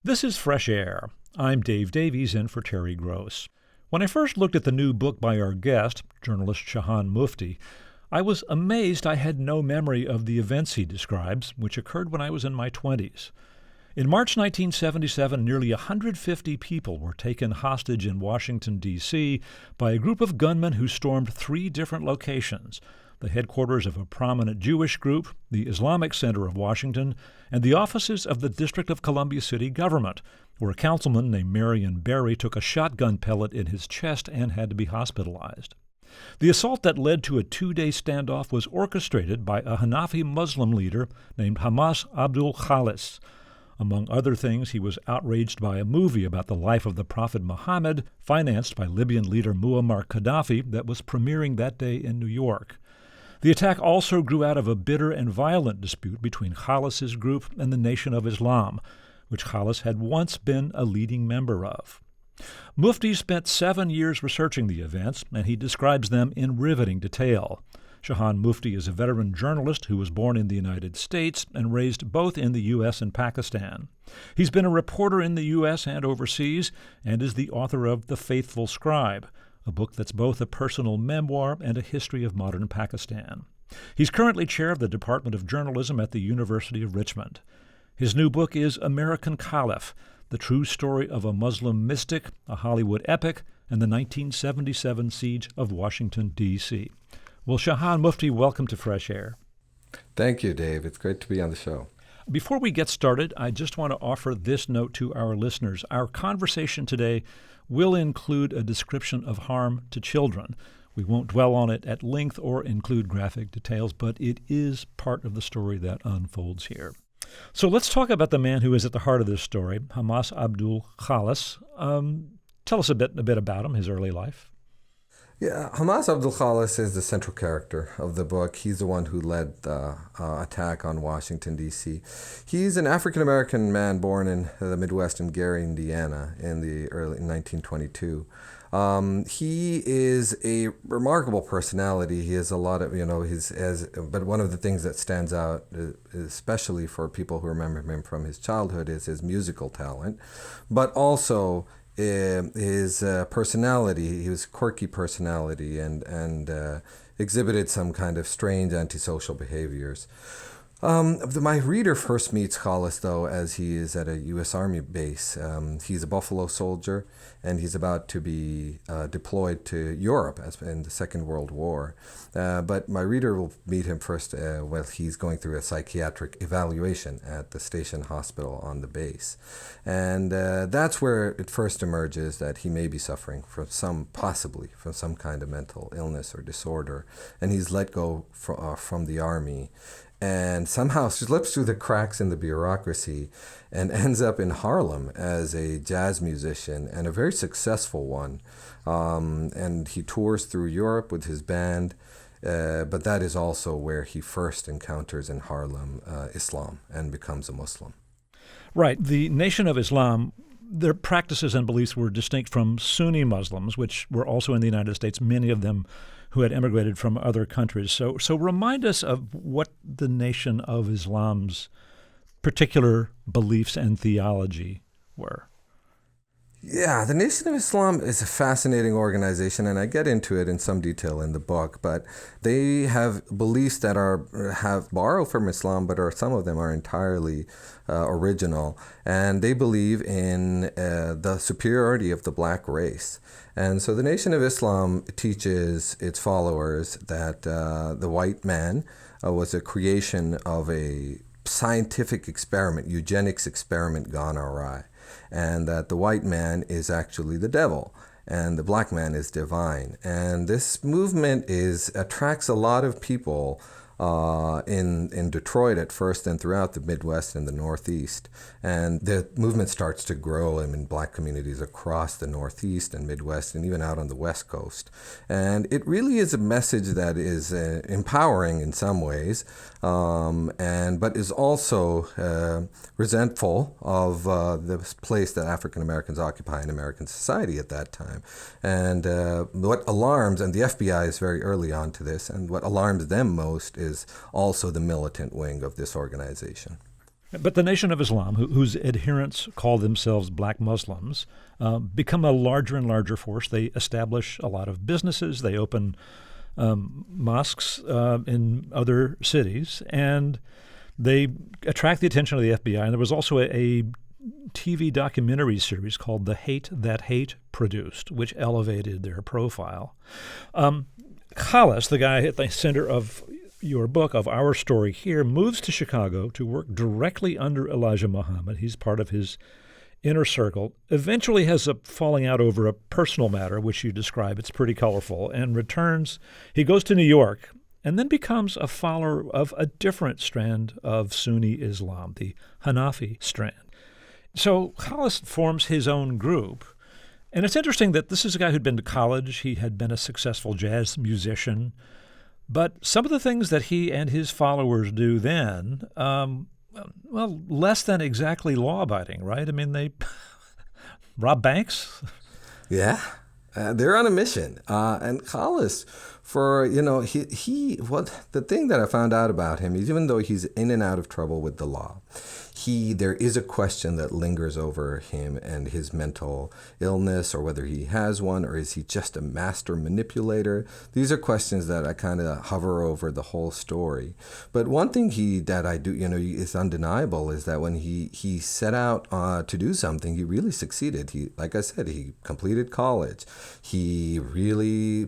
This is Fresh Air. I'm Dave Davies in for Terry Gross. When I first looked at the new book by our guest, journalist Shahan Mufti, I was amazed I had no memory of the events he describes, which occurred when I was in my 20s. In March 1977, nearly 150 people were taken hostage in Washington, D.C. by a group of gunmen who stormed 3 different locations: the headquarters of a prominent Jewish group, the Islamic Center of Washington, and the offices of the District of Columbia City government, where a councilman named Marion Barry took a shotgun pellet in his chest and had to be hospitalized. The assault that led to a 2-day standoff was orchestrated by a Hanafi Muslim leader named Hamas Abdul Khalis. Among other things, he was outraged by a movie about the life of the Prophet Muhammad, financed by Libyan leader Muammar Gaddafi, that was premiering that day in New York. The attack also grew out of a bitter and violent dispute between Khalis's group and the Nation of Islam, which Khalis had once been a leading member of. Mufti spent 7 years researching the events, and he describes them in riveting detail. Shahan Mufti is a veteran journalist who was born in the United States and raised both in the U.S. and Pakistan. He's been a reporter in the U.S. and overseas, and is the author of The Faithful Scribe, a book that's both a personal memoir and a history of modern Pakistan. He's currently chair of the Department of Journalism at the University of Richmond. His new book is American Caliph, the true story of a Muslim mystic, a Hollywood epic, and the 1977 siege of Washington, D.C. Well, Shahan Mufti, welcome to Fresh Air. Thank you, Dave. It's great to be on the show. Before we get started, I just want to offer this note to our listeners. Our conversation today will include a description of harm to children. We won't dwell on it at length or include graphic details, but it is part of the story that unfolds here. So let's talk about the man who is at the heart of this story, Hamas Abdul Khalis. Tell us a bit about him, his early life. Yeah, Hamas Abdul Khalis is the central character of the book. He's the one who led the attack on Washington, D.C. He's an African-American man born in the Midwest in Gary, Indiana, in the early 1922. He is a remarkable personality. He has a lot of, but one of the things that stands out, especially for people who remember him from his childhood, is his musical talent, but also his personality. He was a quirky personality and exhibited some kind of strange antisocial behaviors. My reader first meets Khalis, though, as he is at a U.S. Army base. He's a Buffalo soldier, and he's about to be deployed to Europe in the Second World War. But my reader will meet him first while he's going through a psychiatric evaluation at the station hospital on the base. And that's where it first emerges that he may be suffering possibly from some kind of mental illness or disorder. And he's let go from the Army, and somehow slips through the cracks in the bureaucracy and ends up in Harlem as a jazz musician, and a very successful one. And he tours through Europe with his band, but that is also where he first encounters in Harlem Islam and becomes a Muslim. Right. The Nation of Islam, their practices and beliefs were distinct from Sunni Muslims, which were also in the United States, many of them who had immigrated from other countries. So remind us of what the Nation of Islam's particular beliefs and theology were. Yeah, the Nation of Islam is a fascinating organization, and I get into it in some detail in the book, but they have beliefs that have borrowed from Islam, but some of them are entirely original, and they believe in the superiority of the black race. And so the Nation of Islam teaches its followers that the white man was a creation of a scientific experiment, eugenics experiment gone awry, and that the white man is actually the devil and the black man is divine. And this movement attracts a lot of people in Detroit at first and throughout the Midwest and the Northeast. And the movement starts to grow in black communities across the Northeast and Midwest and even out on the West Coast. And it really is a message that is empowering in some ways, but is also resentful of the place that African Americans occupy in American society at that time. And what alarms, and the FBI is very early on to this, and what alarms them most is also the militant wing of this organization. But the Nation of Islam, whose adherents call themselves black Muslims, become a larger and larger force. They establish a lot of businesses. They open mosques in other cities, and they attract the attention of the FBI. And there was also a TV documentary series called The Hate That Hate produced, which elevated their profile. Khalis, the guy at the center of your book, of our story here, moves to Chicago to work directly under Elijah Muhammad. He's part of his inner circle, eventually has a falling out over a personal matter, which you describe. It's pretty colorful, and returns. He goes to New York and then becomes a follower of a different strand of Sunni Islam, the Hanafi strand. So Khalis forms his own group. And it's interesting that this is a guy who'd been to college. He had been a successful jazz musician. But some of the things that he and his followers do then, less than exactly law-abiding, right? I mean, they rob banks. Yeah, they're on a mission. And Khalis, the thing that I found out about him is even though he's in and out of trouble with the law, there is a question that lingers over him and his mental illness, or whether he has one, or is he just a master manipulator? These are questions that I kind of hover over the whole story. But one thing is undeniable is that when he set out to do something, he really succeeded. Like I said, he completed college. He really,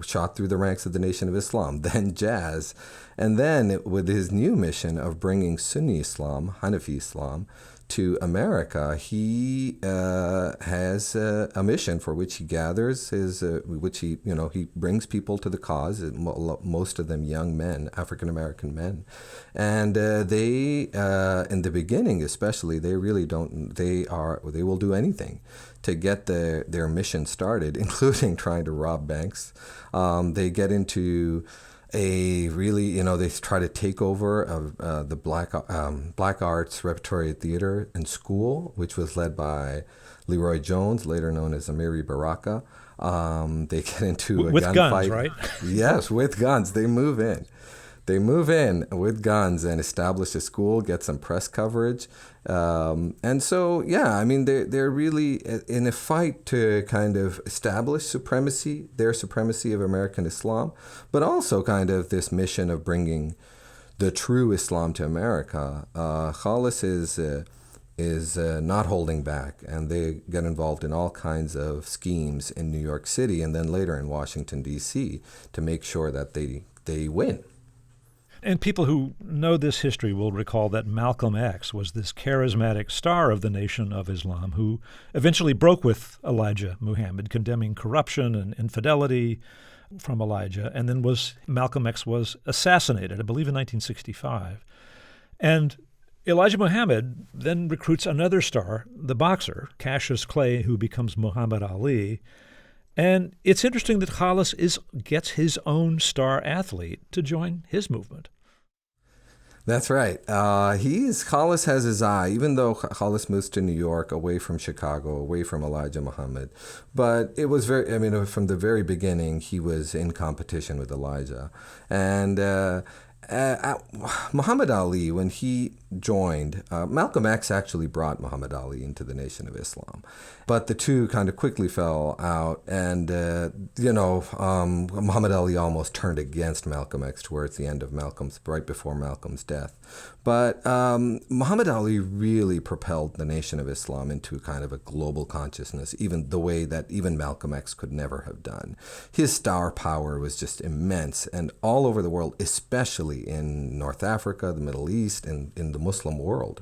shot through the ranks of the Nation of Islam, then jazz. And then with his new mission of bringing Sunni Islam, Hanafi Islam, to America, he has a mission for which he gathers he brings people to the cause, most of them young men, African American men, and they in the beginning especially, they really don't. They will do anything to get their mission started, including trying to rob banks. They get into they try to take over the Black Arts Repertory Theater and School, which was led by Leroy Jones, later known as Amiri Baraka. They get into a with gunfight. Guns, right? Yes, with guns. They move in. They move in with guns and establish a school, get some press coverage. And so, they're really in a fight to kind of establish their supremacy of American Islam, but also kind of this mission of bringing the true Islam to America. Khalis is not holding back, and they get involved in all kinds of schemes in New York City and then later in Washington, D.C. to make sure that they win. And people who know this history will recall that Malcolm X was this charismatic star of the Nation of Islam who eventually broke with Elijah Muhammad, condemning corruption and infidelity from Elijah. And then Malcolm X was assassinated, I believe in 1965. And Elijah Muhammad then recruits another star, the boxer, Cassius Clay, who becomes Muhammad Ali. And it's interesting that Khalis gets his own star athlete to join his movement. That's right. Khalis has his eye, even though Khalis moves to New York, away from Chicago, away from Elijah Muhammad. But it was from the very beginning, he was in competition with Elijah. And Muhammad Ali, when he joined, Malcolm X actually brought Muhammad Ali into the Nation of Islam. But the two kind of quickly fell out, and, Muhammad Ali almost turned against Malcolm X towards the end of right before Malcolm's death. But Muhammad Ali really propelled the Nation of Islam into kind of a global consciousness, even the way that even Malcolm X could never have done. His star power was just immense, and all over the world, especially in North Africa, the Middle East, and in the Muslim world.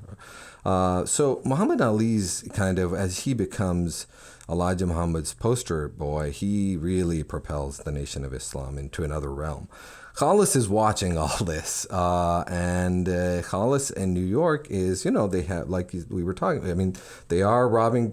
So Muhammad Ali's kind of, as he becomes Elijah Muhammad's poster boy, he really propels the Nation of Islam into another realm. Khalis is watching all this, and Khalis in New York is, they have, like we were talking, they are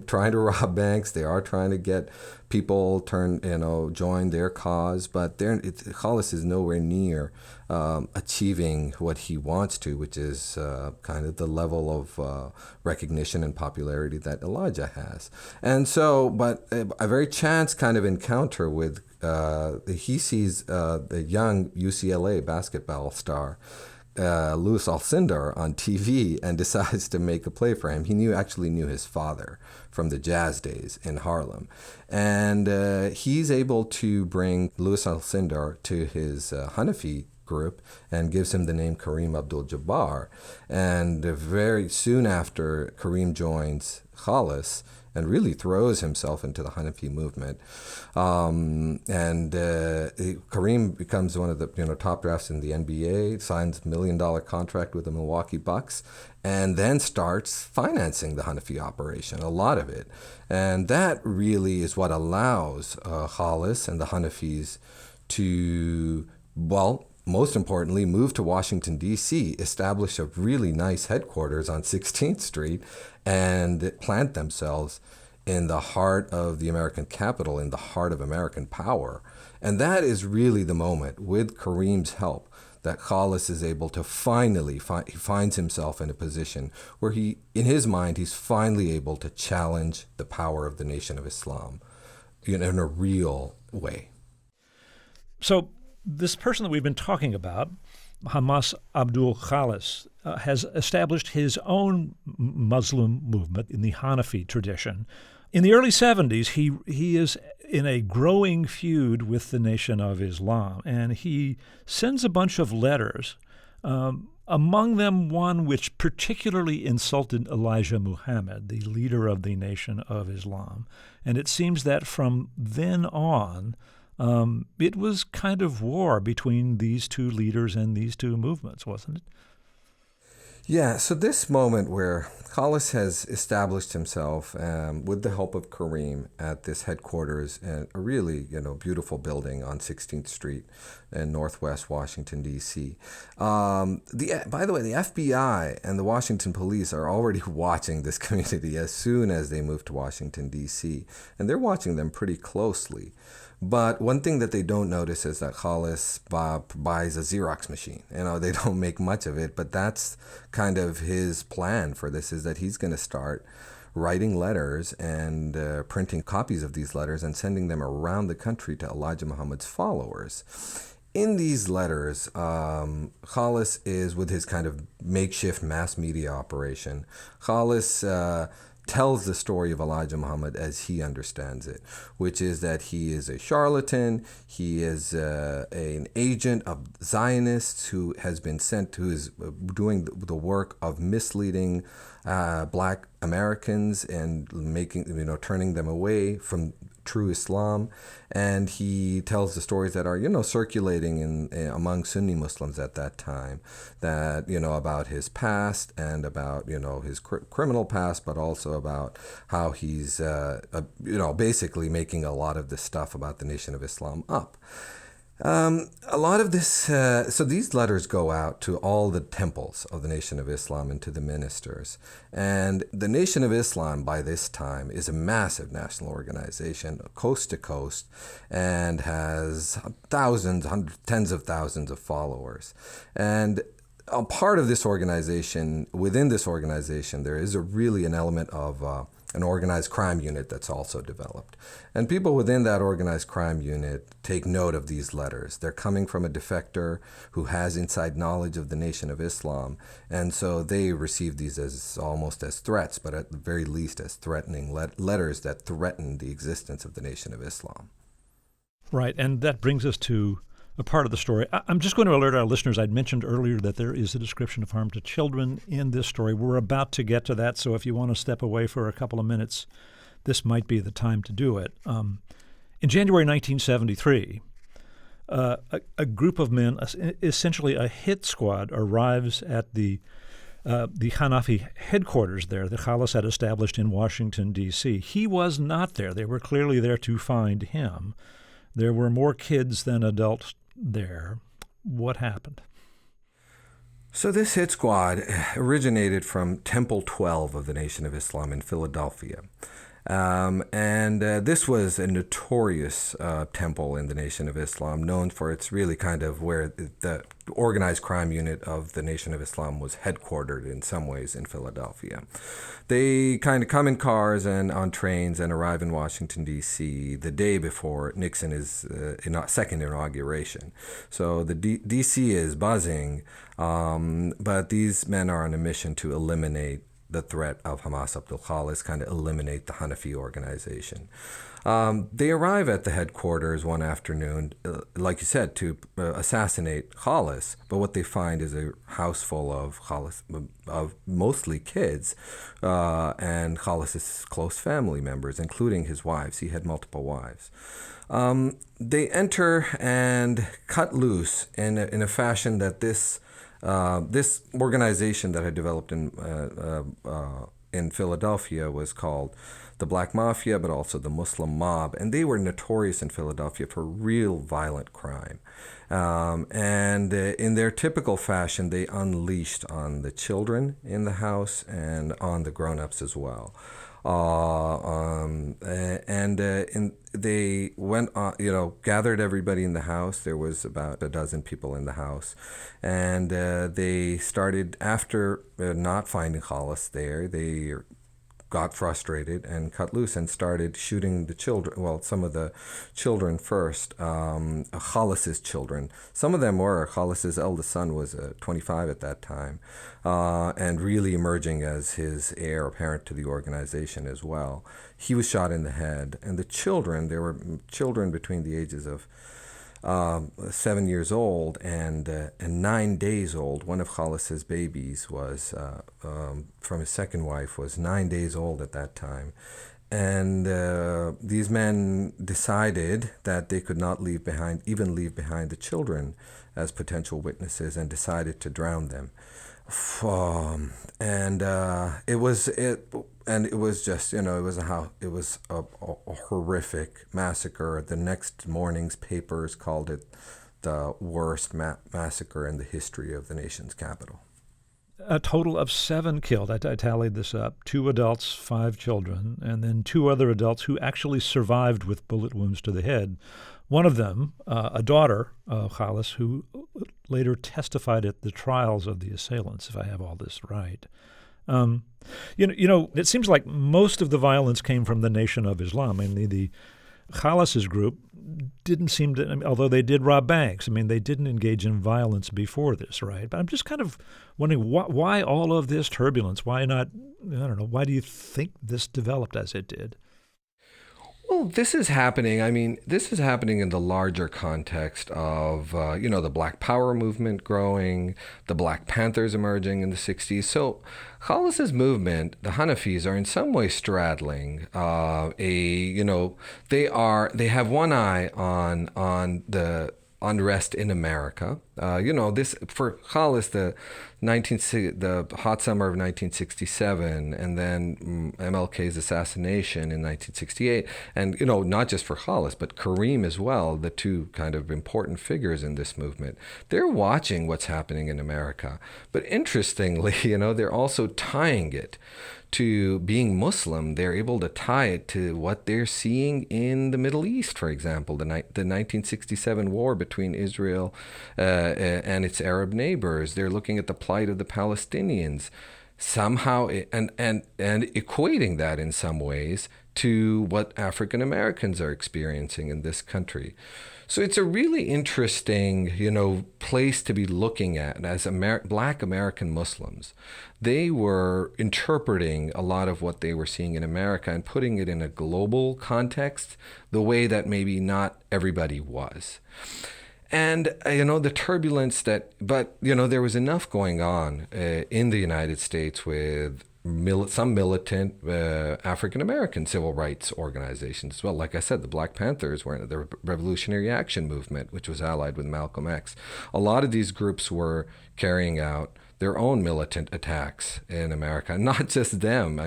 trying to rob banks, they are trying to get people join their cause, but Khalis is nowhere near achieving what he wants to, which is kind of the level of recognition and popularity that Elijah has. And so, but a very chance kind of encounter he sees the young UCLA basketball star Louis Alcindor on TV and decides to make a play for him. He actually knew his father from the jazz days in Harlem. And he's able to bring Louis Alcindor to his Hanafi group and gives him the name Karim Abdul-Jabbar. And very soon after, Karim joins Khalis and really throws himself into the Hanafi movement. Kareem becomes one of the top drafts in the NBA, signs $1 million contract with the Milwaukee Bucks, and then starts financing the Hanafi operation, a lot of it. And that really is what allows Khalis and the Hanafis to, most importantly, move to Washington, D.C., establish a really nice headquarters on 16th Street, and plant themselves in the heart of the American capital, in the heart of American power. And that is really the moment, with Kareem's help, that Khalis is able to finally, he finds himself in a position where in his mind, he's finally able to challenge the power of the Nation of Islam in a real way. So this person that we've been talking about, Hamas Abdul Khalis, has established his own Muslim movement in the Hanafi tradition. In the early 70s, he is in a growing feud with the Nation of Islam, and he sends a bunch of letters, among them one which particularly insulted Elijah Muhammad, the leader of the Nation of Islam. And it seems that from then on, it was kind of war between these two leaders and these two movements, wasn't it? Yeah, so this moment where Khalis has established himself with the help of Kareem at this headquarters in a really beautiful building on 16th Street in Northwest Washington, D.C. By the way, the FBI and the Washington police are already watching this community as soon as they move to Washington, D.C., and they're watching them pretty closely. But one thing that they don't notice is that Khalis buys a Xerox machine. They don't make much of it, but that's kind of his plan for this, is that he's going to start writing letters and printing copies of these letters and sending them around the country to Elijah Muhammad's followers. In these letters, Khalis is with his kind of makeshift mass media operation. Khalis tells the story of Elijah Muhammad as he understands it, which is that he is a charlatan, he is an agent of Zionists who has been sent, who is doing the work of misleading Black Americans and turning them away from true Islam. And he tells the stories that are, circulating among Sunni Muslims at that time, that, about his past and about, his criminal past, but also about how he's, basically making a lot of this stuff about the Nation of Islam up. A lot of this, so these letters go out to all the temples of the Nation of Islam and to the ministers. And the Nation of Islam by this time is a massive national organization, coast to coast, and has thousands, tens of thousands of followers. And a part of this organization, within this organization, there is really an element of an organized crime unit that's also developed. And people within that organized crime unit take note of these letters. They're coming from a defector who has inside knowledge of the Nation of Islam. And so they receive these as almost as threats, but at the very least as threatening letters that threaten the existence of the Nation of Islam. Right, and that brings us to a part of the story. I'm just going to alert our listeners. I'd mentioned earlier that there is a description of harm to children in this story. We're about to get to that, so if you want to step away for a couple of minutes, this might be the time to do it. In January 1973, a group of men, essentially a hit squad, arrives at the Hanafi headquarters there that Khalis had established in Washington, D.C. He was not there. They were clearly there to find him. There were more kids than adults there. What happened? So this hit squad originated from Temple 12 of the Nation of Islam in Philadelphia. This was a notorious temple in the Nation of Islam, known for its really kind of where the organized crime unit of the Nation of Islam was headquartered in some ways in Philadelphia. They kind of come in cars and on trains and arrive in Washington, D.C. the day before Nixon's second inauguration. So the D.C. is buzzing, but these men are on a mission to eliminate the threat of Hamas Abdul Khalis, kind of eliminate the Hanafi organization. They arrive at the headquarters one afternoon, like you said, to assassinate Khalis. But what they find is a house full of mostly kids and Khalis's close family members, including his wives. He had multiple wives. They enter and cut loose in a fashion that this organization that had developed in Philadelphia was called the Black Mafia, but also the Muslim Mob, and they were notorious in Philadelphia for real violent crime. In their typical fashion, they unleashed on the children in the house and on the grown-ups as well. They went on, gathered everybody in the house. There was about a dozen people in the house. And they started, after not finding Khalis there, they got frustrated and cut loose and started shooting the children. Well, some of the children first, Khalis's children. Some of them were. Khalis's eldest son was 25 at that time, and really emerging as his heir apparent to the organization as well. He was shot in the head. And the children, there were children between the ages of 7 years old and 9 days old. One of Khalis's babies was from his second wife was 9 days old at that time. And these men decided that they could not leave behind the children as potential witnesses, and decided to drown them. It was just, it was a horrific massacre. The next morning's papers called it the worst massacre in the history of the nation's capital. A total of 7 killed. I tallied this up. 2 adults, 5 children, and then 2 other adults who actually survived with bullet wounds to the head. One of them, a daughter of Khalis, who later testified at the trials of the assailants, if I have all this right. It seems like most of the violence came from the Nation of Islam. I mean, the Khalis's group didn't seem to, although they did rob banks, they didn't engage in violence before this, right? But I'm just kind of wondering why all of this turbulence? Why not, why do you think this developed as it did? Well, this is happening. This is happening in the larger context of, the Black Power movement growing, the Black Panthers emerging in the 60s. So Khalis's movement, the Hanafis, are in some way straddling they have one eye on the unrest in America. This for Khalis, the hot summer of 1967, and then MLK's assassination in 1968, and not just for Khalis, but Kareem as well, the two kind of important figures in this movement. They're watching what's happening in America, but interestingly, they're also tying it to being Muslim. They're able to tie it to what they're seeing in the Middle East, for example, the 1967 war between Israel and its Arab neighbors. They're looking at the plight of the Palestinians somehow, and equating that in some ways to what African Americans are experiencing in this country. So it's a really interesting, place to be looking at as Black American Muslims. They were interpreting a lot of what they were seeing in America and putting it in a global context, the way that maybe not everybody was. And, the turbulence there was enough going on in the United States with some militant African-American civil rights organizations as well. Like I said, the Black Panthers were in the Revolutionary Action Movement, which was allied with Malcolm X. A lot of these groups were carrying out their own militant attacks in America. Not just them.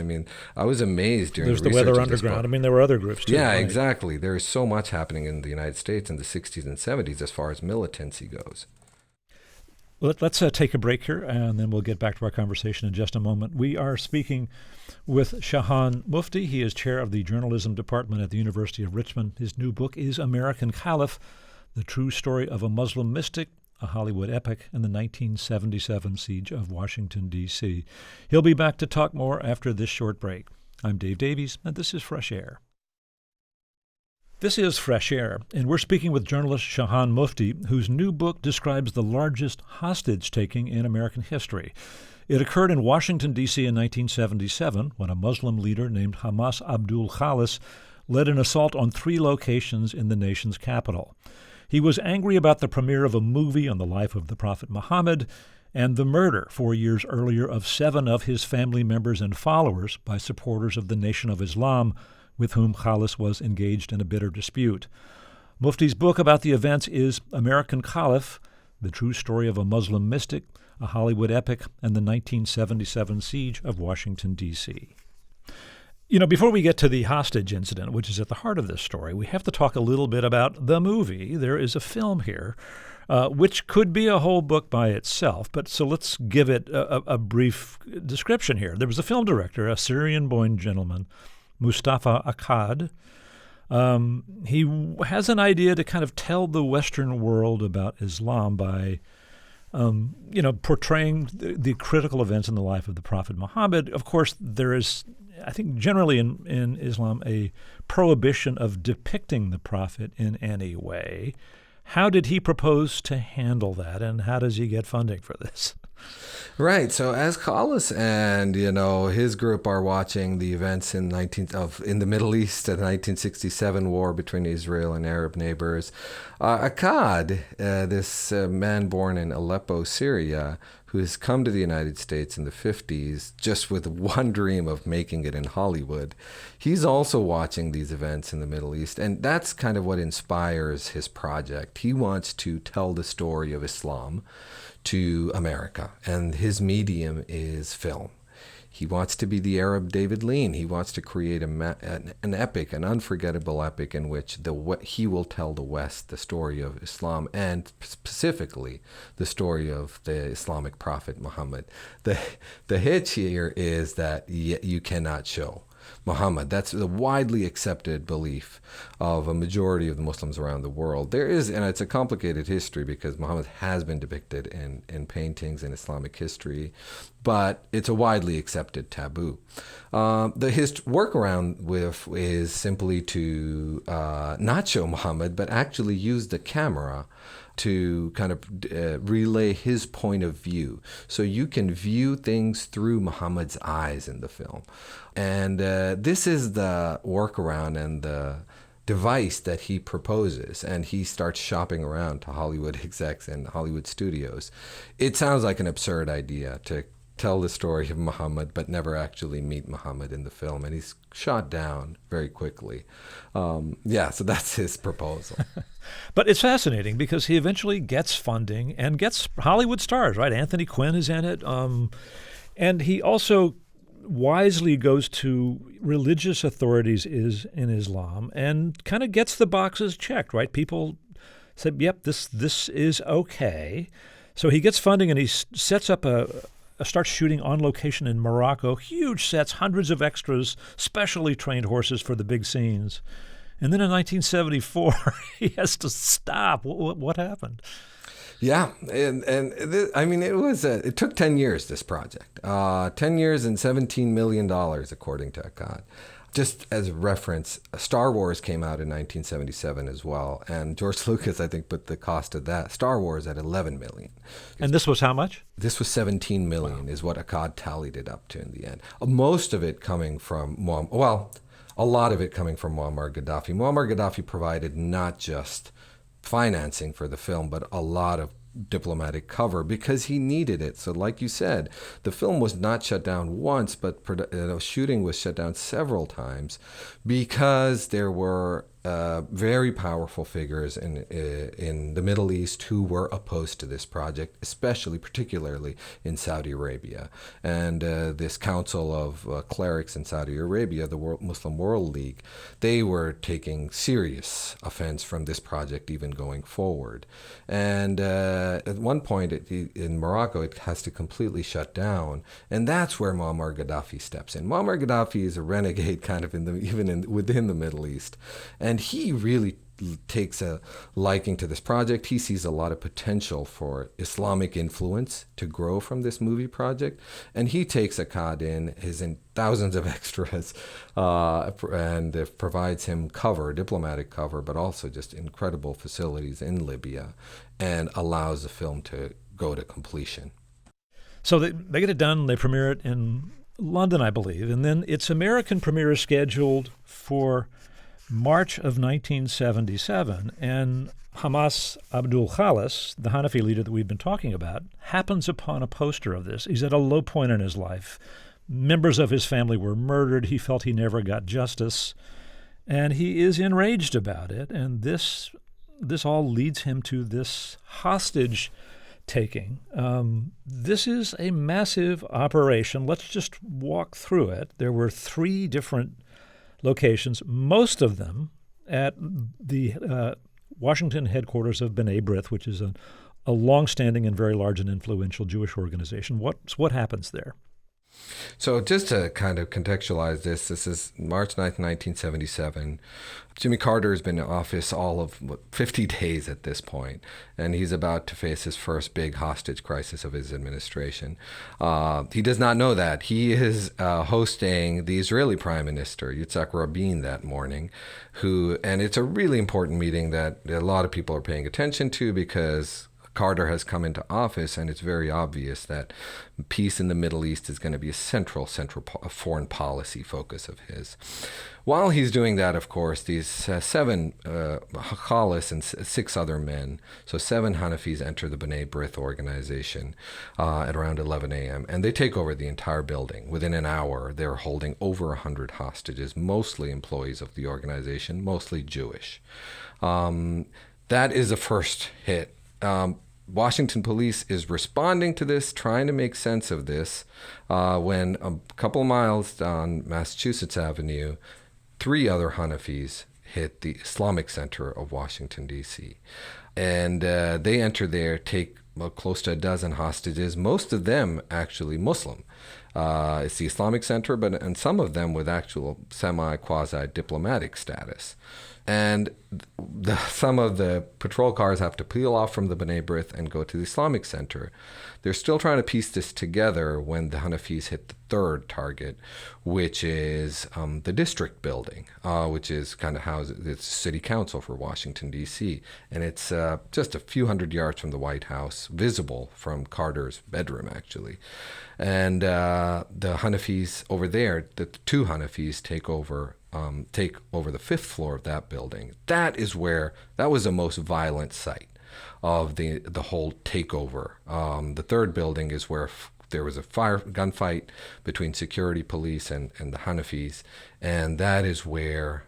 I was amazed during There's the the research Weather of this Underground. book. There were other groups too. Yeah, right? exactly. There is so much happening in the United States in the 60s and 70s as far as militancy goes. Let's take a break here, and then we'll get back to our conversation in just a moment. We are speaking with Shahan Mufti. He is chair of the journalism department at the University of Richmond. His new book is American Caliph, The True Story of a Muslim Mystic, a Hollywood Epic, and the 1977 Siege of Washington, D.C. He'll be back to talk more after this short break. I'm Dave Davies, and this is Fresh Air. This is Fresh Air, and we're speaking with journalist Shahan Mufti, whose new book describes the largest hostage-taking in American history. It occurred in Washington, D.C. in 1977 when a Muslim leader named Hamas Abdul Khalis led an assault on 3 locations in the nation's capital. He was angry about the premiere of a movie on the life of the Prophet Muhammad and the murder 4 years earlier of 7 of his family members and followers by supporters of the Nation of Islam, with whom Khalis was engaged in a bitter dispute. Mufti's book about the events is American Caliph, The True Story of a Muslim Mystic, a Hollywood Epic, and the 1977 Siege of Washington, D.C. Before we get to the hostage incident, which is at the heart of this story, we have to talk a little bit about the movie. There is a film here, which could be a whole book by itself, so let's give it a brief description here. There was a film director, a Syrian-born gentleman, Mustafa Akkad. He has an idea to kind of tell the Western world about Islam by, portraying the critical events in the life of the Prophet Muhammad. Of course, there is, I think, generally in Islam, a prohibition of depicting the Prophet in any way. How did he propose to handle that, and how does he get funding for this? Right. So as Khalis and his group are watching the events in the Middle East, the 1967 war between Israel and Arab neighbors, Akkad, this man born in Aleppo, Syria, who has come to the United States in the 50s just with one dream of making it in Hollywood, he's also watching these events in the Middle East, and that's kind of what inspires his project. He wants to tell the story of Islam to America, and his medium is film. He wants to be the Arab David Lean. He wants to create an epic, an unforgettable epic in which he will tell the West the story of Islam, and specifically the story of the Islamic prophet Muhammad. The hitch here is that you cannot show Muhammad. That's the widely accepted belief of a majority of the Muslims around the world. And it's a complicated history because Muhammad has been depicted in paintings in Islamic history, but it's a widely accepted taboo. His workaround is simply to not show Muhammad, but actually use the camera to kind of relay his point of view. So you can view things through Muhammad's eyes in the film. And this is the workaround and the device that he proposes. And he starts shopping around to Hollywood execs and Hollywood studios. It sounds like an absurd idea to tell the story of Muhammad, but never actually meet Muhammad in the film. And he's shot down very quickly. So that's his proposal. But it's fascinating because he eventually gets funding and gets Hollywood stars, right? Anthony Quinn is in it. And he also wisely goes to religious authorities in Islam and kind of gets the boxes checked, right? People said, yep, this is okay. So he gets funding and he sets up starts shooting on location in Morocco, huge sets, hundreds of extras, specially trained horses for the big scenes. And then in 1974, he has to stop. What happened? Yeah, it took 10 years, this project. 10 years and $17 million, according to Akkad. Just as a reference, Star Wars came out in 1977 as well, and George Lucas, I think, put the cost of that Star Wars at $11 million. And this was how much? This was $17 million, wow, is what Akkad tallied it up to in the end. Most of it coming from, a lot of it coming from Muammar Gaddafi. Muammar Gaddafi provided not just financing for the film, but a lot of diplomatic cover because he needed it. So like you said, the film was not shut down once, but shooting was shut down several times because there were very powerful figures in the Middle East who were opposed to this project, particularly in Saudi Arabia. And this council of clerics in Saudi Arabia, the Muslim World League, they were taking serious offense from this project even going forward. And at one point in Morocco, it has to completely shut down. And that's where Muammar Gaddafi steps in. Muammar Gaddafi is a renegade kind of within the Middle East. And he really takes a liking to this project. He sees a lot of potential for Islamic influence to grow from this movie project. And he takes Akkad in, thousands of extras, and provides him diplomatic cover, but also just incredible facilities in Libya, and allows the film to go to completion. So they get it done, they premiere it in London, I believe, and then its American premiere is scheduled for March of 1977, and Hamas Abdul Khalis, the Hanafi leader that we've been talking about, happens upon a poster of this. He's at a low point in his life. Members of his family were murdered. He felt he never got justice, and he is enraged about it, and this all leads him to this hostage taking. This is a massive operation. Let's just walk through it. There were 3 different locations, most of them at the Washington headquarters of B'nai B'rith, which is a longstanding and very large and influential Jewish organization. What happens there? So just to kind of contextualize this is March 9th, 1977. Jimmy Carter has been in office all of 50 days at this point, and he's about to face his first big hostage crisis of his administration. He does not know that. He is hosting the Israeli Prime Minister, Yitzhak Rabin, that morning, and it's a really important meeting that a lot of people are paying attention to because Carter has come into office, and it's very obvious that peace in the Middle East is going to be a central foreign policy focus of his. While he's doing that, of course, these 7 Khalis and 6 other men, so 7 Hanafis, enter the B'nai B'rith organization at around 11 a.m., and they take over the entire building. Within an hour, they're holding over 100 hostages, mostly employees of the organization, mostly Jewish. That is the first hit. Washington police is responding to this, trying to make sense of this, when a couple miles down Massachusetts Avenue, 3 other Hanafis hit the Islamic Center of Washington, D.C. And they enter there, take close to a dozen hostages, most of them actually Muslim. It's the Islamic Center, and some of them with actual quasi-diplomatic status. And some of the patrol cars have to peel off from the B'nai B'rith and go to the Islamic Center. They're still trying to piece this together when the Hanafis hit the 3rd target, which is the district building, which is kind of it's city council for Washington, D.C. And it's just a few hundred yards from the White House, visible from Carter's bedroom, actually. And the Hanafis over there, the 2 Hanafis take over the 5th floor of that building. That was the most violent site of the whole takeover. The 3rd building is where there was a gunfight between security police and the Hanafis, and that is where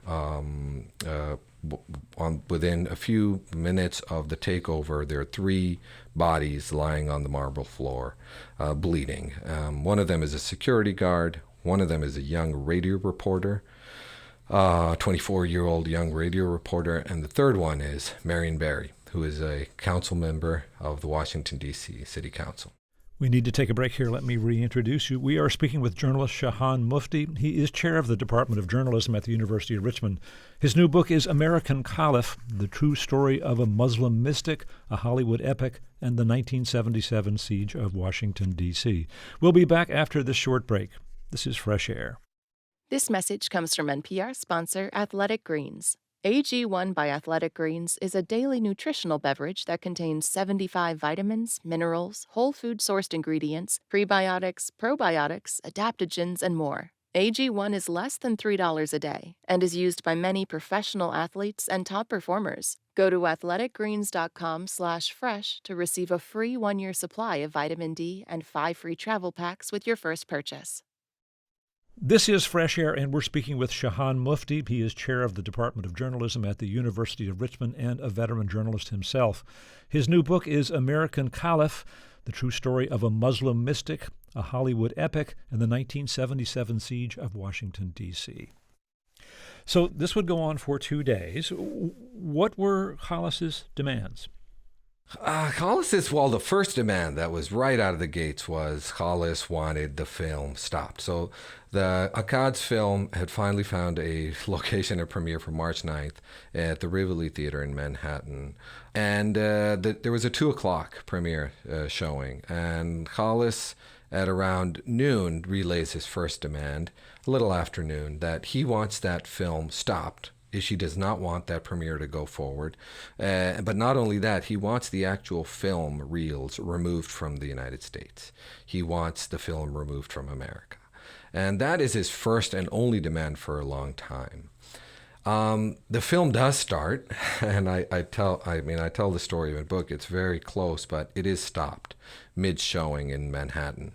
within a few minutes of the takeover, there are 3 bodies lying on the marble floor, bleeding. One of them is a security guard. One of them is a young radio reporter, 24-year-old young radio reporter, and the 3rd one is Marion Barry, who is a council member of the Washington, D.C. City Council. We need to take a break here. Let me reintroduce you. We are speaking with journalist Shahan Mufti. He is chair of the Department of Journalism at the University of Richmond. His new book is American Caliph, The True Story of a Muslim Mystic, a Hollywood Epic, and the 1977 Siege of Washington, D.C. We'll be back after this short break. This is Fresh Air. This message comes from NPR sponsor Athletic Greens. AG1 by Athletic Greens is a daily nutritional beverage that contains 75 vitamins, minerals, whole food-sourced ingredients, prebiotics, probiotics, adaptogens, and more. AG1 is less than $3 a day and is used by many professional athletes and top performers. Go to athleticgreens.com/fresh to receive a free 1-year supply of vitamin D and 5 free travel packs with your first purchase. This is Fresh Air, and we're speaking with Shahan Mufti. He is chair of the Department of Journalism at the University of Richmond and a veteran journalist himself. His new book is American Caliph, the true story of a Muslim mystic, a Hollywood epic, and the 1977 siege of Washington, D.C. So this would go on for 2 days. What were Khallis's demands? The first demand that was right out of the gates was Khallis wanted the film stopped. So the Akkad's film had finally found a location, a premiere for March 9th at the Rivoli Theater in Manhattan. And there was a 2 o'clock premiere showing. And Khallis, at around noon, relays his first demand, a little after noon, that he wants that film stopped. She does not want that premiere to go forward. But not only that, he wants the actual film reels removed from the United States. He wants the film removed from America. And that is his first and only demand for a long time. The film does start, and I tell the story in the book. It's very close, but it is stopped mid-showing in Manhattan.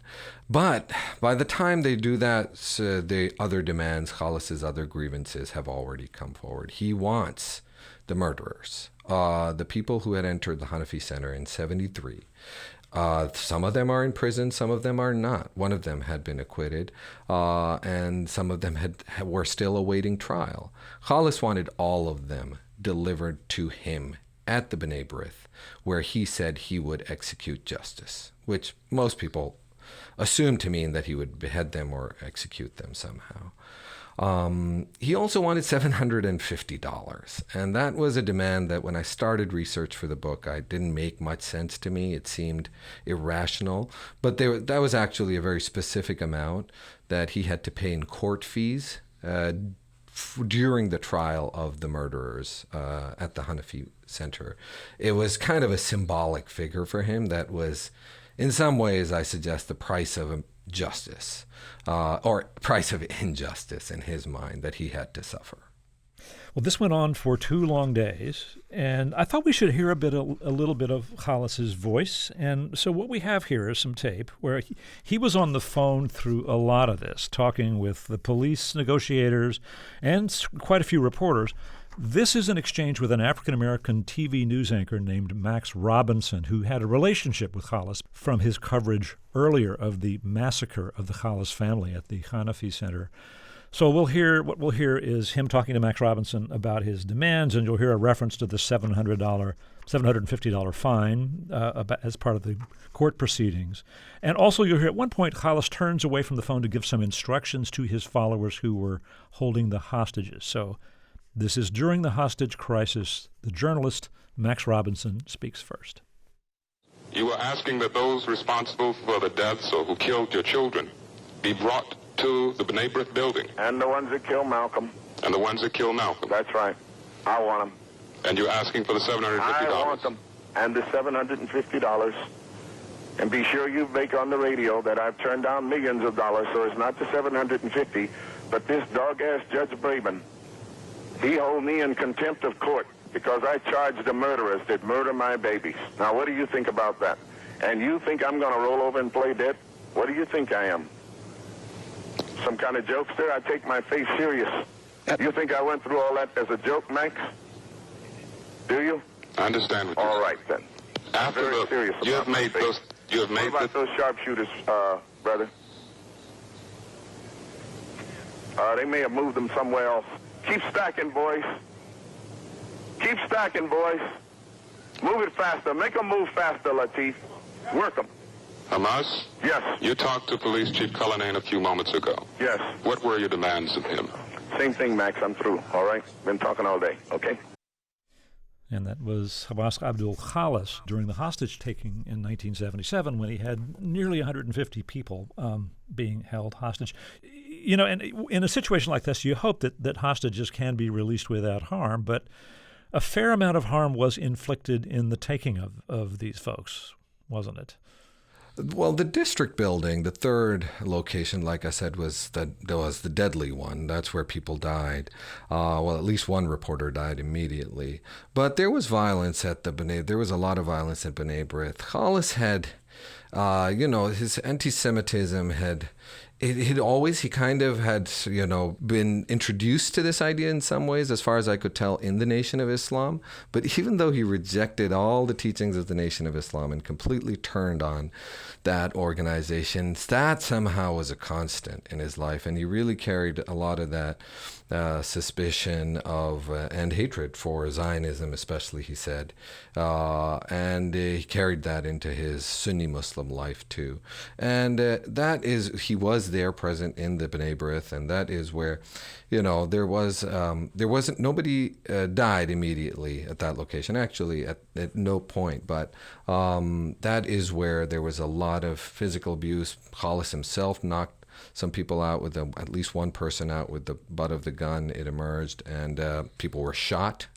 But by the time they do that, the other demands, Khallis's other grievances, have already come forward. He wants the murderers, the people who had entered the Hanafi Center in 1973. Some of them are in prison, some of them are not. One of them had been acquitted, and some of them were still awaiting trial. Khallis wanted all of them delivered to him at the B'nai B'rith, where he said he would execute justice, which most people assumed to mean that he would behead them or execute them somehow. He also wanted $750, and that was a demand that when I started research for the book, it didn't make much sense to me. It seemed irrational, but that was actually a very specific amount that he had to pay in court fees during the trial of the murderers at the Hanafi Center. It was kind of a symbolic figure for him that was, in some ways, I suggest, the price of justice, or price of injustice in his mind that he had to suffer. Well, this went on for 2 long days, and I thought we should hear a little bit of Khallis's voice. And so what we have here is some tape where he was on the phone through a lot of this, talking with the police negotiators and quite a few reporters. This is an exchange with an African-American TV news anchor named Max Robinson, who had a relationship with Khallis from his coverage earlier of the massacre of the Khallis family at the Hanafi Center. So what we'll hear is him talking to Max Robinson about his demands, and you'll hear a reference to the $750 fine as part of the court proceedings. And also you'll hear at one point Khallis turns away from the phone to give some instructions to his followers who were holding the hostages. So this is during the hostage crisis. The journalist Max Robinson speaks first. You were asking that those responsible for the deaths or who killed your children be brought to the B'nai B'rith building. And the ones that killed Malcolm. And the ones that killed Malcolm. That's right. I want them. And you're asking for the $750? I want them. And the $750. And be sure you make on the radio that I've turned down millions of dollars, so it's not the $750, but this dog-ass Judge Braben. He hold me in contempt of court because I charged the murderers that murder my babies. Now, what do you think about that? And you think I'm going to roll over and play dead? What do you think I am? Some kind of jokester? I take my face serious. You think I went through all that as a joke, Max? Do you? I understand what you're saying. All right, then. After I'm very serious about my face. What about those sharpshooters, brother? They may have moved them somewhere else. Keep stacking, boys. Keep stacking, boys. Move it faster. Make them move faster, Latif. Work them. Hamas? Yes. You talked to Police Chief Cullinane a few moments ago. Yes. What were your demands of him? Same thing, Max. I'm through. All right? Been talking all day. Okay? And that was Hamas Abdul Khallis during the hostage-taking in 1977 when he had nearly 150 people being held hostage. You know, and in a situation like this, you hope that hostages can be released without harm, but a fair amount of harm was inflicted in the taking of these folks, wasn't it? Well, the district building, the third location, like I said, was the deadly one. That's where people died. Well, at least one reporter died immediately. But there was violence at there was a lot of violence at B'nai B'rith. Khallis had, his anti-Semitism he kind of had, been introduced to this idea in some ways, as far as I could tell, in the Nation of Islam. But even though he rejected all the teachings of the Nation of Islam and completely turned on that organization, that somehow was a constant in his life. And he really carried a lot of that suspicion of and hatred for Zionism, especially, he said. And he carried that into his Sunni Muslim life too. And he was there present in the B'nai B'rith, and that is where, nobody died immediately at that location, actually at no point, but that is where there was a lot of physical abuse. Khalis himself knocked some people out with at least one person out with the butt of the gun, it emerged, and people were shot,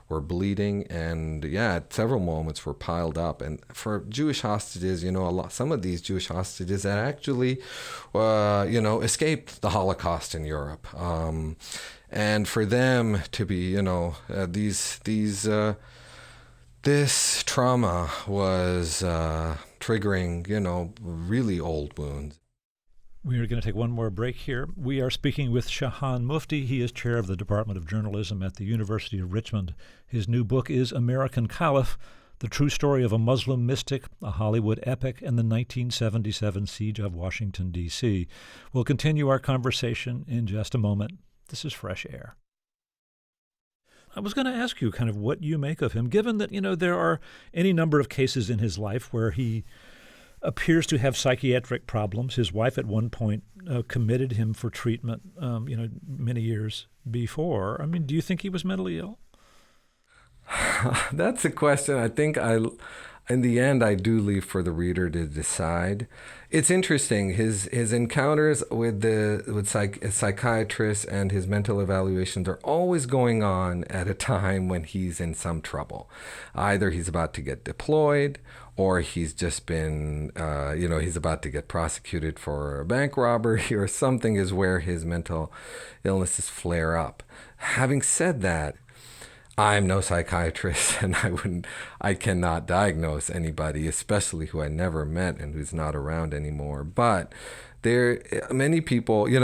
were bleeding, and at several moments were piled up. And for Jewish hostages, some of these Jewish hostages that actually, escaped the Holocaust in Europe, and for them to be, this trauma was triggering, really old wounds. We are going to take one more break here. We are speaking with Shahan Mufti. He is chair of the Department of Journalism at the University of Richmond. His new book is American Caliph, The True Story of a Muslim Mystic, a Hollywood Epic, and the 1977 Siege of Washington, D.C. We'll continue our conversation in just a moment. This is Fresh Air. I was going to ask you kind of what you make of him, given that, there are any number of cases in his life where he appears to have psychiatric problems. His wife at one point committed him for treatment, many years before. I mean, do you think he was mentally ill? That's a question I think in the end, I do leave for the reader to decide. It's interesting. His encounters with psychiatrists and his mental evaluations are always going on at a time when he's in some trouble. Either he's about to get deployed, or he's just been, he's about to get prosecuted for a bank robbery, or something is where his mental illnesses flare up. Having said that, I'm no psychiatrist, and I cannot diagnose anybody, especially who I never met and who's not around anymore. But many people, the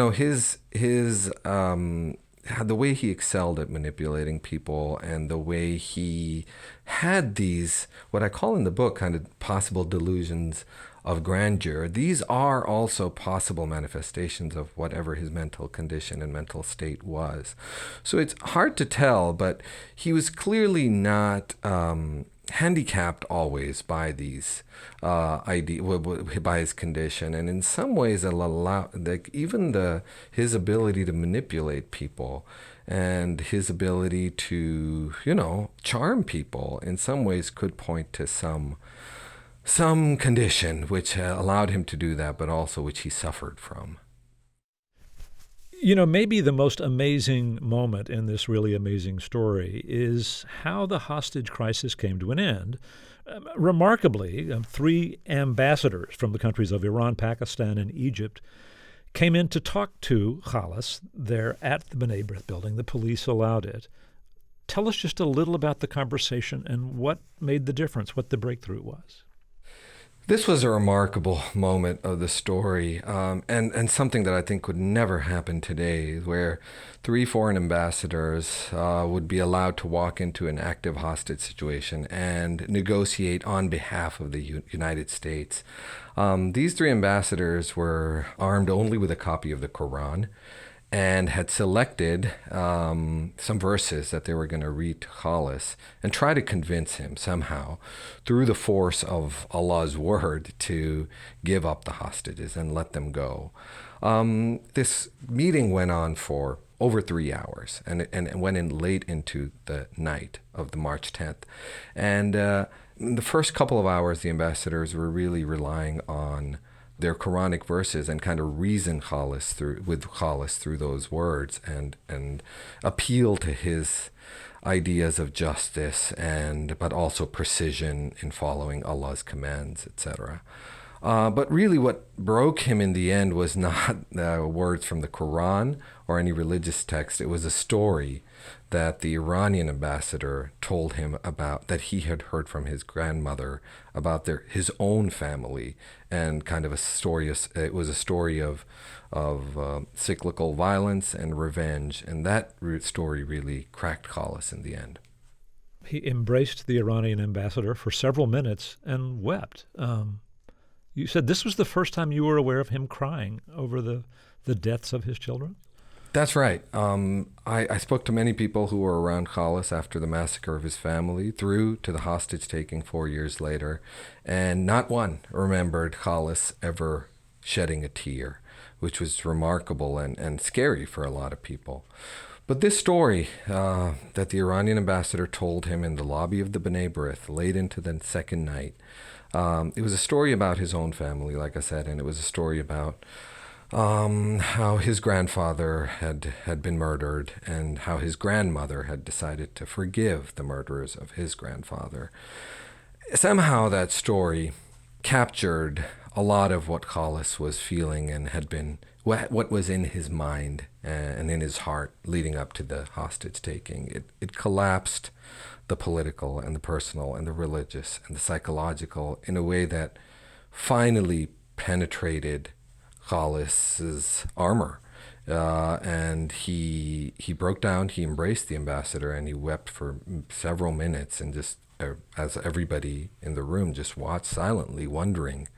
way he excelled at manipulating people, and the way he had these, what I call in the book, kind of possible delusions of grandeur. These are also possible manifestations of whatever his mental condition and mental state was. So it's hard to tell, but he was clearly not handicapped always by these by his condition, and in some ways his ability to manipulate people and his ability to charm people in some ways could point to some condition which allowed him to do that, but also which he suffered from. Maybe the most amazing moment in this really amazing story is how the hostage crisis came to an end. Remarkably, 3 ambassadors from the countries of Iran, Pakistan, and Egypt came in to talk to Khalis there at the B'nai B'rith building. The police allowed it. Tell us just a little about the conversation and what made the difference, what the breakthrough was. This was a remarkable moment of the story, and something that I think would never happen today, where 3 foreign ambassadors would be allowed to walk into an active hostage situation and negotiate on behalf of the United States. These 3 ambassadors were armed only with a copy of the Quran, and had selected some verses that they were going to read to Khalis and try to convince him somehow through the force of Allah's word to give up the hostages and let them go. This meeting went on for over 3 hours and went in late into the night of the March 10th. And in the first couple of hours, the ambassadors were really relying on their Quranic verses and kind of reason with Khalis through those words and appeal to his ideas of justice but also precision in following Allah's commands, etc. But really what broke him in the end was not words from the Quran or any religious text. It was a story that the Iranian ambassador told him about, that he had heard from his grandmother about his own family, and kind of a story. It was a story of cyclical violence and revenge, and that story really cracked Khalis in the end. He embraced the Iranian ambassador for several minutes and wept. You said this was the first time you were aware of him crying over the deaths of his children? That's right. I spoke to many people who were around Khalis after the massacre of his family, through to the hostage-taking 4 years later, and not one remembered Khalis ever shedding a tear, which was remarkable and scary for a lot of people. But this story that the Iranian ambassador told him in the lobby of the B'nai B'rith late into the second night, it was a story about his own family, like I said, and it was a story about how his grandfather had been murdered, and how his grandmother had decided to forgive the murderers of his grandfather. Somehow that story captured a lot of what Khalis was feeling and had been, what was in his mind and in his heart leading up to the hostage-taking. It collapsed the political and the personal and the religious and the psychological in a way that finally penetrated Khalis's armor. And he broke down, he embraced the ambassador, and he wept for several minutes, and just as everybody in the room just watched silently, wondering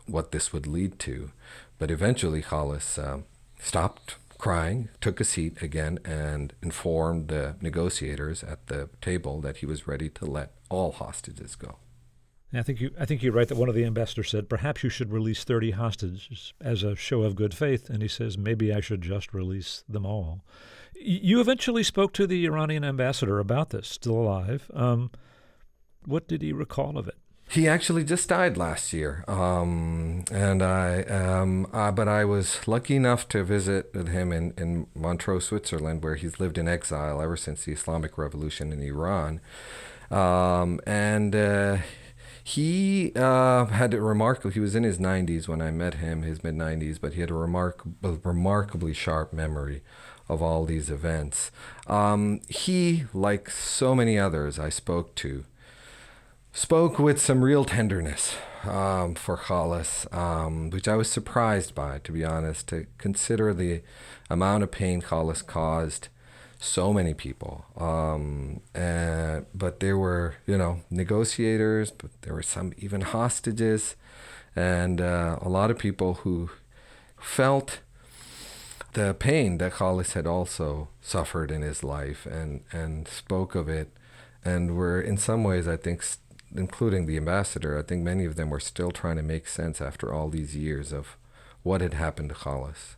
what this would lead to. But eventually Khalis stopped crying, took a seat again, and informed the negotiators at the table that he was ready to let all hostages go. I think you're right that one of the ambassadors said, perhaps you should release 30 hostages as a show of good faith. And he says, maybe I should just release them all. You eventually spoke to the Iranian ambassador about this, still alive. What did he recall of it? He actually just died last year, but I was lucky enough to visit with him in Montreux, Switzerland, where he's lived in exile ever since the Islamic Revolution in Iran. He had a remarkable, he was in his 90s when I met him, his mid-90s, but he had a remarkably sharp memory of all these events. He, like so many others I spoke with some real tenderness for Khalis, which I was surprised by, to be honest, to consider the amount of pain Khalis caused so many people. But there were, negotiators, but there were some even hostages, and a lot of people who felt the pain that Khalis had also suffered in his life, and spoke of it, and were in some ways, I think, including the ambassador, I think many of them were still trying to make sense after all these years of what had happened to Khalis.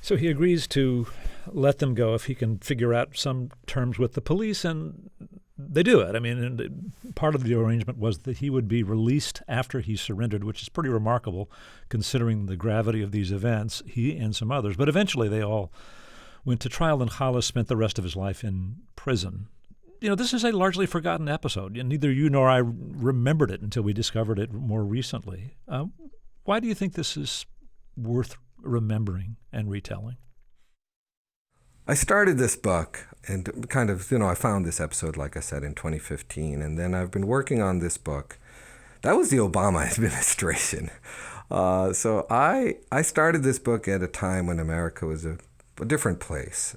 So he agrees to let them go if he can figure out some terms with the police, and they do it. I mean, part of the arrangement was that he would be released after he surrendered, which is pretty remarkable considering the gravity of these events, he and some others. But eventually they all went to trial, and Khalis spent the rest of his life in prison. This is a largely forgotten episode. Neither you nor I remembered it until we discovered it more recently. Why do you think this is worth remembering and retelling? I started this book and kind of, I found this episode, like I said, in 2015. And then I've been working on this book. That was the Obama administration. So I started this book at a time when America was a different place.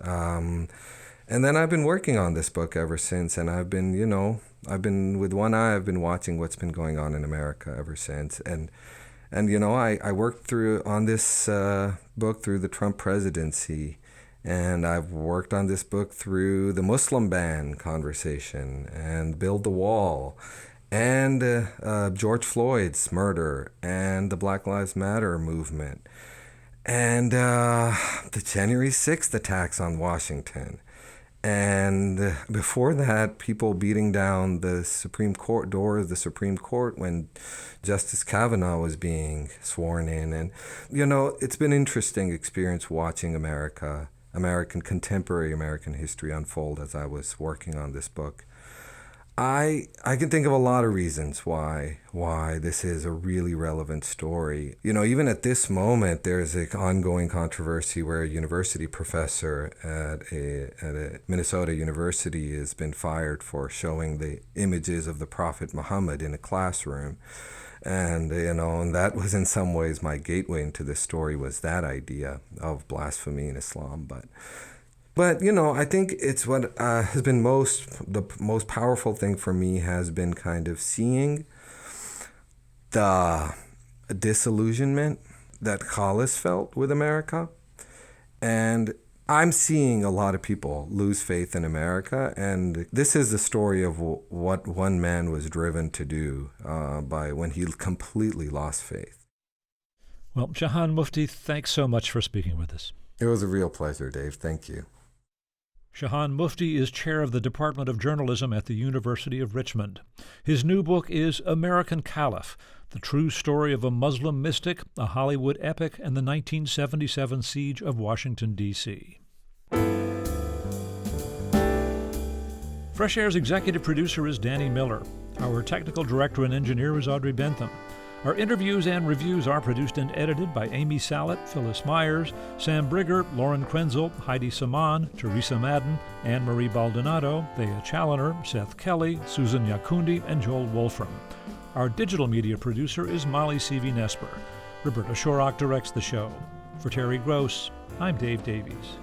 And then I've been working on this book ever since, and I've been with one eye, I've been watching what's been going on in America ever since. And I worked on this book through the Trump presidency, and I've worked on this book through the Muslim ban conversation, and Build the Wall, and George Floyd's murder, and the Black Lives Matter movement, and the January 6th attacks on Washington. And before that, people beating down the Supreme Court door of the Supreme Court when Justice Kavanaugh was being sworn in. And, it's been an interesting experience watching contemporary American history unfold as I was working on this book. I can think of a lot of reasons why this is a really relevant story. You know, even at this moment, there's an ongoing controversy where a university professor at a Minnesota university has been fired for showing the images of the Prophet Muhammad in a classroom. And, you know, and that was in some ways my gateway into this story, was that idea of blasphemy in Islam. But you know, I think it's what has been the most powerful thing for me has been kind of seeing the disillusionment that Khalis felt with America. And I'm seeing a lot of people lose faith in America. And this is the story of what one man was driven to do by when he completely lost faith. Well, Shahan Mufti, thanks so much for speaking with us. It was a real pleasure, Dave. Thank you. Shahan Mufti is chair of the Department of Journalism at the University of Richmond. His new book is American Caliph, the true story of a Muslim mystic, a Hollywood epic, and the 1977 siege of Washington, D.C. Fresh Air's executive producer is Danny Miller. Our technical director and engineer is Audrey Bentham. Our interviews and reviews are produced and edited by Amy Sallet, Phyllis Myers, Sam Brigger, Lauren Krenzel, Heidi Saman, Teresa Madden, Anne-Marie Baldonado, Thea Challoner, Seth Kelly, Susan Yakundi, and Joel Wolfram. Our digital media producer is Molly Seavey-Nesper. Roberta Shorrock directs the show. For Terry Gross, I'm Dave Davies.